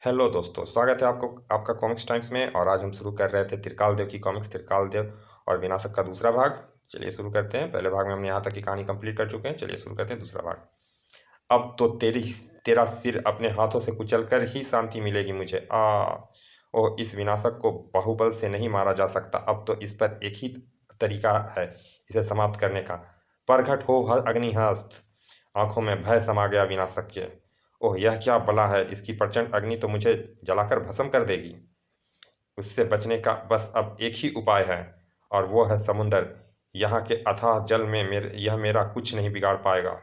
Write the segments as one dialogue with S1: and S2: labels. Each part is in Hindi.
S1: हेलो दोस्तों, स्वागत है आपको आपका कॉमिक्स टाइम्स में। और आज हम शुरू कर रहे थे त्रिकाल देव की कॉमिक्स, त्रिकाल देव और विनाशक का दूसरा भाग। चलिए शुरू करते हैं। पहले भाग में हमने यहाँ तक की कहानी कंप्लीट कर चुके हैं। चलिए शुरू करते हैं दूसरा भाग। अब तो तेरा सिर अपने हाथों से कुचल कर ही शांति मिलेगी मुझे। ओह, इस विनाशक को बाहुबल से नहीं मारा जा सकता। अब तो इस पर एक ही तरीका है इसे समाप्त करने का। प्रकट हो अग्निहस्त। आंखों में भय समा गया विनाशक के। ओह, यह क्या बला है! इसकी प्रचंड अग्नि तो मुझे जलाकर भस्म कर देगी। उससे बचने का बस अब एक ही उपाय है, और वो है समुंदर। यहाँ के अथाह जल में यह मेरा कुछ नहीं बिगाड़ पाएगा।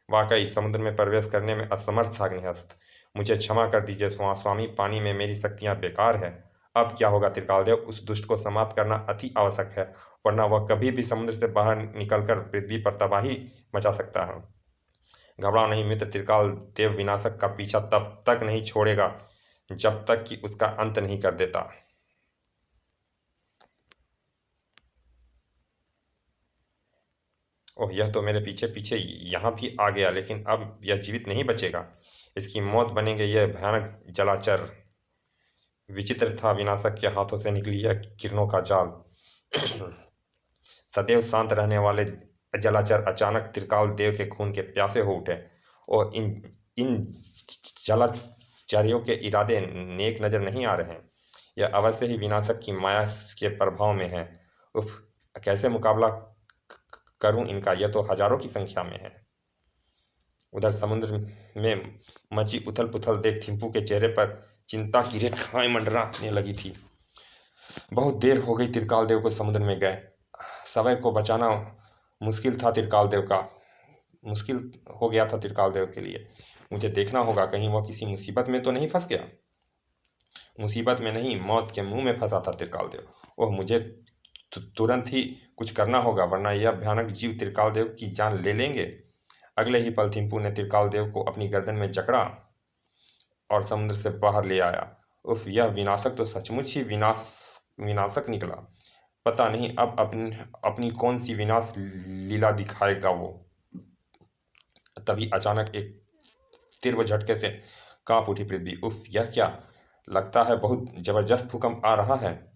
S1: वाकई समुद्र में प्रवेश करने में असमर्थ था अग्निहस्त। मुझे क्षमा कर दीजिए स्वामी, पानी में मेरी शक्तियाँ बेकार है। अब क्या होगा त्रिकालदेव? उस दुष्ट को समाप्त करना अति आवश्यक है, वरना वह कभी भी समुद्र से बाहर निकलकर पृथ्वी पर तबाही मचा सकता है। घबराओ नहीं मित्र, त्रिकाल देव विनाशक का पीछा तब तक नहीं छोड़ेगा जब तक कि उसका अंत नहीं कर देता। ओह, यह तो मेरे पीछे पीछे यहाँ भी आ गया, लेकिन अब यह जीवित नहीं बचेगा। इसकी मौत बनेंगे यह भयानक जलाचर। विचित्र था विनाशक के हाथों से निकली यह किरणों का जाल। सदैव शांत रहने वाले जलाचर अचानक त्रिकाल देव के खून के प्यासे हो उठे। और इन जलाचार्यों के इरादे नेक नजर नहीं आ रहे हैं। यह अवश्य ही विनाशक की माया के प्रभाव में है। उफ, कैसे मुकाबला करूं इनका? यह तो हजारों की संख्या में है। उधर समुद्र में मची उथल पुथल देख थिम्पू के चेहरे पर चिंता की रेखाएं मंडराने लगी थी। बहुत देर हो गई त्रिकाल देव को समुद्र में गए। समय को बचाना मुश्किल था त्रिकाल देव का। मुश्किल हो गया था त्रिकाल देव के लिए। मुझे देखना होगा कहीं वह किसी मुसीबत में तो नहीं फंस गया। मुसीबत में नहीं, मौत के मुंह में फंसा था त्रिकाल देव। ओह, मुझे तुरंत ही कुछ करना होगा, वरना यह भयानक जीव त्रिकाल देव की जान ले लेंगे। अगले ही पल थिम्पू ने त्रिकाल देव को अपनी गर्दन में जकड़ा और समुद्र से बाहर ले आया। उफ, यह विनाशक तो सचमुच ही विनाशक निकला। पता नहीं अब अपनी अपनी कौन सी विनाश लीला दिखाएगा वो। तभी अचानक एक तीव्र झटके से कांप उठी पृथ्वी। उफ, यह क्या! लगता है बहुत जबरदस्त भूकंप आ रहा है।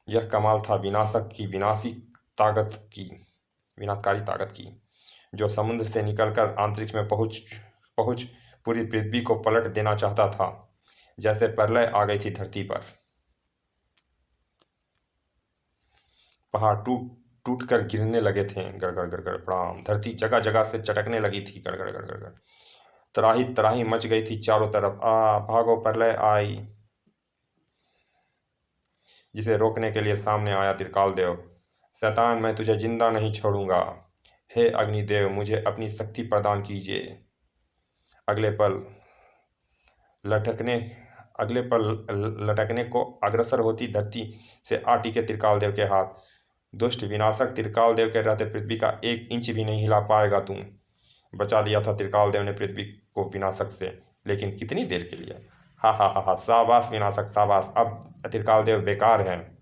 S1: यह कमाल था विनाशक की विनाशकारी ताकत की, जो समुद्र से निकलकर अंतरिक्ष में पहुंच पहुंच पूरी पृथ्वी को पलट देना चाहता था। जैसे प्रलय आ गई थी धरती पर। पहाड़ टूट टूट कर गिरने लगे थे, गड़गड़ गड़गड़ प्रणाम। धरती जगह जगह से चटकने लगी थी, गड़गड़ गड़गड़ गड़। तराही तराही मच गई थी चारों तरफ। भागो, प्रलय आई! जिसे रोकने के लिए सामने आया त्रिकाल देव। शैतान, मैं तुझे जिंदा नहीं छोड़ूंगा। हे अग्निदेव, मुझे अपनी शक्ति प्रदान कीजिए। अगले पल लटकने अगले पल लटकने को अग्रसर होती धरती से आ टिके त्रिकाल देव के हाथ। दुष्ट विनाशक, त्रिकाल देव के रहते पृथ्वी का 1 इंच भी नहीं हिला पाएगा तू। बचा लिया था त्रिकाल देव ने पृथ्वी को विनाशक से, लेकिन कितनी देर के लिए। हा हा हा हा, शाबाश विनाशक शाबाश! अब त्रिकाल देव बेकार है।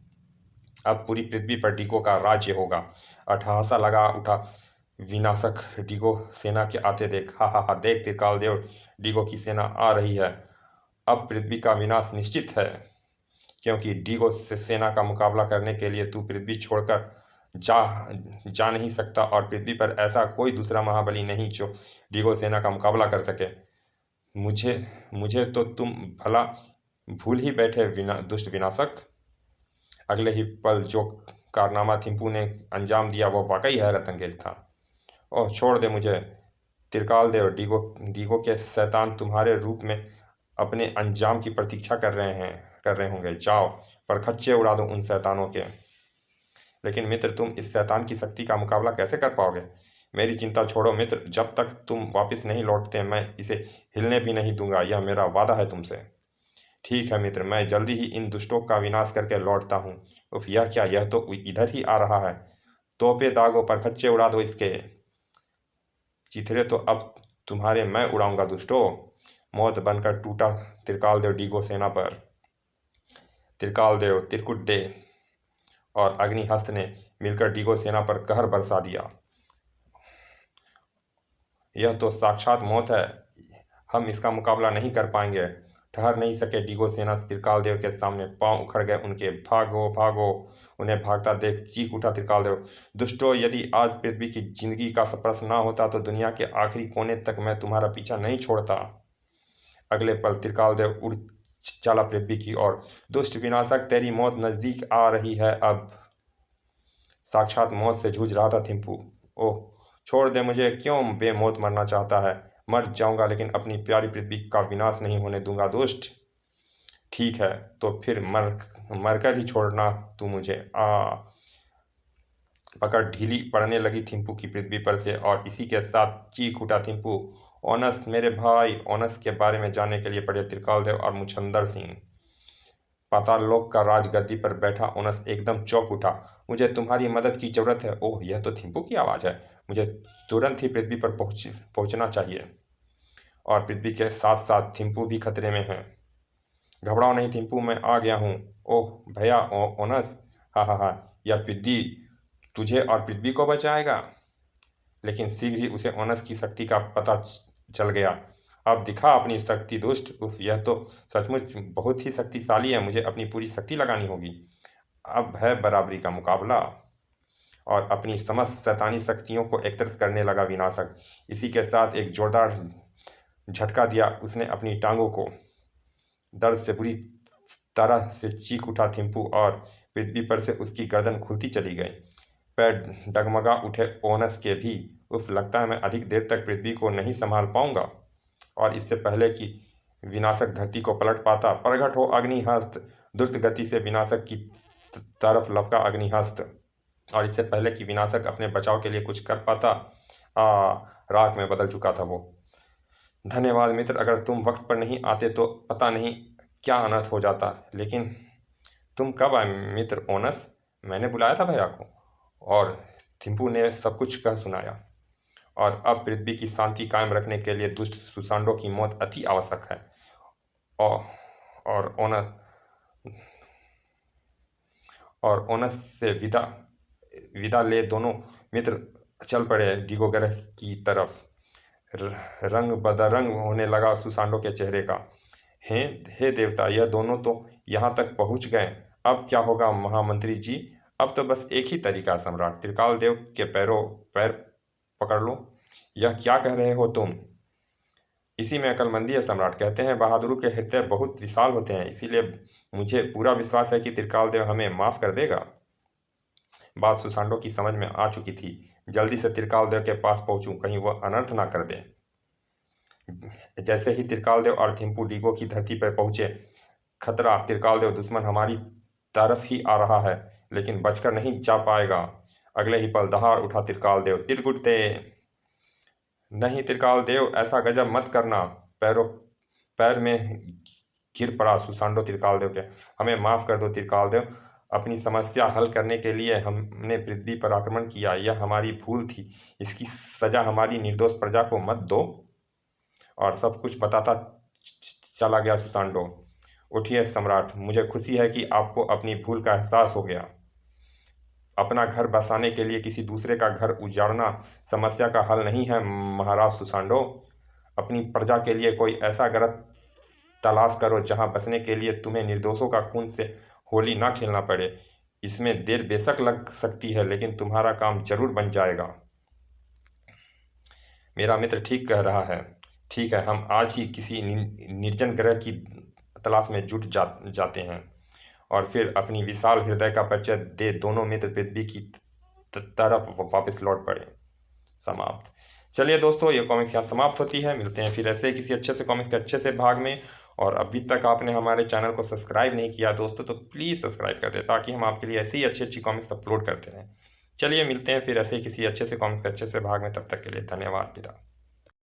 S1: अब पूरी पृथ्वी पर डीगो का राज्य होगा। अट्टहासा लगा उठा विनाशक। डीगो सेना के आते देख! हा हा हा, देख त्रिकाल देव, डीगो की सेना आ रही है। अब पृथ्वी का विनाश निश्चित है, क्योंकि डीगो से सेना का मुकाबला करने के लिए तू पृथ्वी छोड़कर जा जा नहीं सकता, और पृथ्वी पर ऐसा कोई दूसरा महाबली नहीं जो डीगो सेना का मुकाबला कर सके। मुझे मुझे तो तुम भला भूल ही बैठे दुष्ट विनाशक। अगले ही पल जो कारनामा थिम्पू ने अंजाम दिया वो वाकई हैरत अंगेज था। ओह, छोड़ दे मुझे त्रिकाल देव। डीगो डीगो के शैतान तुम्हारे रूप में अपने अंजाम की प्रतीक्षा कर रहे होंगे। जाओ, पर खच्चे उड़ा दो उन शैतानों के। लेकिन मित्र, तुम इस शैतान की शक्ति का मुकाबला कैसे कर पाओगे? मेरी चिंता छोड़ो मित्र, जब तक तुम वापस नहीं लौटते मैं इसे हिलने भी नहीं दूंगा। यह मेरा वादा है तुमसे। ठीक है मित्र, मैं जल्दी ही इन दुष्टों का विनाश करके लौटता हूँ। उफ, यह क्या! यह तो इधर ही आ रहा है। तोपे दागो, पर खच्चे उड़ा दो इसके। चिथड़े तो अब तुम्हारे मैं उड़ाऊंगा दुष्टों। मौत बनकर टूटा त्रिकाल देव डीगो सेना पर। त्रिकाल देव, त्रिकुट दे और अग्निहस्त ने मिलकर डीगो सेना पर कहर बरसा दिया। यह तो साक्षात मौत है। हम इसका मुकाबला नहीं कर पाएंगे। ठहर नहीं सके। डीगो सेना त्रिकालदेव के सामने पांव उखड़ गए उनके। भागो भागो! उन्हें भागता देख चीख उठा त्रिकालदेव। दुष्टों, यदि आज पृथ्वी की जिंदगी का प्रश्न ना होता तो दुनिया के आखिरी कोने तक मैं तुम्हारा पीछा नहीं छोड़ता। अगले पल त्रिकालदेव उड़ चला पृथ्वी की ओर। दुष्ट विनाशक, तेरी मौत नजदीक आ रही है अब। साक्षात मौत से जूझ रहा था थिम्पू। ओह, छोड़ दे मुझे, क्यों बेमौत मरना चाहता है? मर जाऊंगा लेकिन अपनी प्यारी पृथ्वी का विनाश नहीं होने दूंगा दुष्ट। ठीक है, तो फिर मरकर ही छोड़ना तू मुझे। पकड़ ढीली पड़ने लगी थिम्पू की पृथ्वी पर से और इसी के साथ चीख उठा थिम्पू। ओनस, मेरे भाई! ओनस के बारे में जानने के लिए पड़े त्रिकालदेव और मुछंदर सिंह। पाताल लोक का राजगद्दी पर बैठा ओनस एकदम चौंक उठा। मुझे तुम्हारी मदद की जरूरत है। ओह, यह तो थिम्पू की आवाज़ है। मुझे तुरंत ही पृथ्वी पर पहुंचना चाहिए। और पृथ्वी के साथ साथ थिम्पू भी खतरे में है। घबराओ नहीं थिम्पू, मैं आ गया हूँ। ओह भैया ओनस! हा हा हा! यह पृथ्वी तुझे और पृथ्वी को बचाएगा। लेकिन शीघ्र ही उसे ओनस की शक्ति का पता चल गया। अब दिखा अपनी शक्ति दुष्ट! उफ, यह तो सचमुच बहुत ही शक्तिशाली है। मुझे अपनी पूरी शक्ति लगानी होगी। अब है बराबरी का मुकाबला। और अपनी समस्त शैतानी शक्तियों को एकत्रित करने लगा विनाशक। इसी के साथ एक जोरदार झटका दिया उसने अपनी टांगों को। दर्द से बुरी तरह से चीख उठा थिम्पू और पृथ्वी पर से उसकी गर्दन खुलती चली गई। पैर डगमगा उठे ओनस के भी। उफ, लगता है मैं अधिक देर तक पृथ्वी को नहीं संभाल पाऊंगा। और इससे पहले कि विनाशक धरती को पलट पाता, प्रकट हो अग्निहस्त। द्रुत गति से विनाशक की तरफ लपका अग्निहस्त। और इससे पहले कि विनाशक अपने बचाव के लिए कुछ कर पाता, राख में बदल चुका था वो। धन्यवाद मित्र, अगर तुम वक्त पर नहीं आते तो पता नहीं क्या अनर्थ हो जाता। लेकिन तुम कब आए मित्र ओनस? मैंने बुलाया था भैया को। और थिम्पू ने सब कुछ कह सुनाया। और अब पृथ्वी की शांति कायम रखने के लिए दुष्ट सुसांडो की मौत अति आवश्यक है। और ओनस से विदा ले दोनों मित्र चल पड़े डीगो ग्रह की तरफ। रंग बदरंग होने लगा सुसांडो के चेहरे का। हे देवता, यह दोनों तो यहाँ तक पहुँच गए। अब क्या होगा महामंत्री जी? अब तो बस एक ही तरीका है सम्राट, त्रिकालदेव के पैर पकड़ लो। यह क्या कह रहे हो तुम? इसी में अक्लमंदी है सम्राट। कहते हैं बहादुरों के हृदय बहुत विशाल होते हैं, इसीलिए मुझे पूरा विश्वास है कि त्रिकालदेव हमें माफ कर देगा। बात सुसांडो की समझ में आ चुकी थी। जल्दी से त्रिकालदेव के पास पहुंचूं, कहीं वह अनर्थ ना कर दे। जैसे ही त्रिकालदेव और थिम्पू डीगो की धरती पर पहुंचे, खतरा! त्रिकालदेव दुश्मन हमारी तरफ ही आ रहा है, लेकिन बचकर नहीं जा पाएगा। अगले ही पल दहाड़ उठा त्रिकालदेव। तिरकुटते! नहीं त्रिकालदेव, ऐसा गजब मत करना। पैर में गिर पड़ा सुसांडो त्रिकालदेव के। हमें माफ कर दो त्रिकालदेव। अपनी समस्या हल करने के लिए हमने पृथ्वी पर आक्रमण किया। यह हमारी भूल थी। इसकी सजा हमारी निर्दोष प्रजा को मत दो। और सब कुछ बताता चला गया सुसांडो। उठिए सम्राट, मुझे खुशी है कि आपको अपनी भूल का एहसास हो गया। अपना घर बसाने के लिए किसी दूसरे का घर उजाड़ना समस्या का हल नहीं है महाराज सुसांडो। अपनी प्रजा के लिए कोई ऐसा ग्रह तलाश करो जहां बसने के लिए तुम्हें निर्दोषों का खून से होली ना खेलना पड़े। इसमें देर बेशक लग सकती है, लेकिन तुम्हारा काम जरूर बन जाएगा। मेरा मित्र ठीक कह रहा है। ठीक है, हम आज ही किसी निर्जन ग्रह की तलाश में जुट जाते हैं और फिर अपनी विशाल हृदय का परिचय दे दोनों मित्र पृथ्वी की तरफ वापस लौट पड़े। समाप्त। चलिए दोस्तों, ये कॉमिक्स यहाँ समाप्त होती है। मिलते हैं फिर ऐसे किसी अच्छे से कॉमिक्स के अच्छे से भाग में। और अभी तक आपने हमारे चैनल को सब्सक्राइब नहीं किया दोस्तों, तो प्लीज़ सब्सक्राइब कर दें, ताकि हम आपके लिए ऐसी ही अच्छी अच्छी कॉमिक्स अपलोड करते रहें। चलिए मिलते हैं फिर ऐसे किसी अच्छे से कॉमिक्स के अच्छे से भाग में। तब तक के लिए धन्यवाद पिता।